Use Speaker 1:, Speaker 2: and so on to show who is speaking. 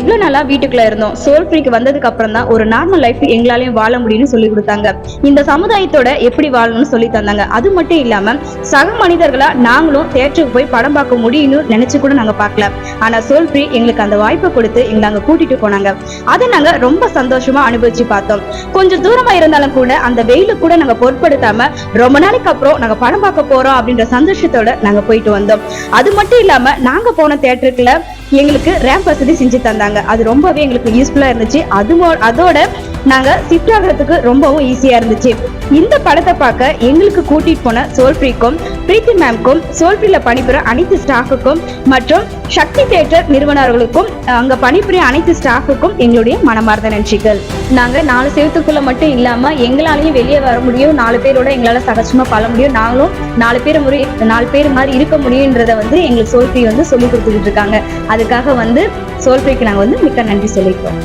Speaker 1: இவ்வளவு நாளா வீட்டுக்குள்ள இருந்தோம். சோல் ஃப்ரீக்கு வந்ததுக்கு அப்புறம் தான் ஒரு நார்மல் லைஃப் எங்களாலையும் வாழ முடியும்னு சொல்லி கொடுத்தாங்க. இந்த சமுதாயத்தோட எப்படி வாழணும்னு சொல்லி தந்தாங்க. அது மட்டும் இல்லாம சக மனிதர்களா நாங்களும் தியேட்டருக்கு போய் படம் பார்க்க முடியும்னு நினைச்சு கூட நாங்க பார்க்கல. ஆனா சோல் ஃப்ரீ எங்களுக்கு அந்த வாய்ப்பை கொடுத்து எங்களை அங்க கூட்டிட்டு போனாங்க. அதை நாங்க ரொம்ப சந்தோஷமா அனுபவிச்சு பார்த்தோம். கொஞ்சம் தூரமா இருந்தாலும் கூட அந்த வெயில கூட நாங்க பொருட்படுத்தாம ரொம்ப நாளைக்கு அப்புறம் நாங்க படம் பார்க்க போறோம் அப்படின்ற சந்தோஷத்தோட நாங்க போயிட்டு வந்தோம். அது மட்டும் இல்லாம நாங்க போன தியேட்டருக்குள்ள எங்களுக்கு ரேம்ப் வசதி செஞ்சு தந்தாங்க. அது ரொம்பவே எங்களுக்கு யூஸ்ஃபுல்லா இருந்துச்சு. அதோட நாங்க ஷிஃப்ட் ஆகிறதுக்கு ரொம்பவும் ஈஸியா இருந்துச்சு. இந்த படத்தை பார்க்க எங்களுக்கு கூட்டிட்டு போன சோல் ஃப்ரீக்கும் பிரீத்தி மேம்க்கும் சோல் ஃப்ரீல பணிபுரிய அனைத்து ஸ்டாஃபுக்கும் மற்றும் சக்தி தியேட்டர் நிறுவனர்களுக்கும் அங்க பணிபுரிய அனைத்து ஸ்டாஃபுக்கும் எங்களுடைய மனமார்ந்த நன்றிகள். நாங்க 4 செவத்துக்குள்ள மட்டும் இல்லாம எங்களாலையும் வெளியே வர முடியும், 4 பேரோட எங்களால சகஜமா பழ முடியும், நாங்களும் 4 பேர் மாதிரி இருக்க முடியும்ன்றத எங்களுக்கு சோல் ஃப்ரீ சொல்லி கொடுத்துக்கிட்டு இருக்காங்க. அதுக்காக சோல் ஃப்ரீக்கு நாங்க மிக்க நன்றி சொல்லிக்கிறோம்.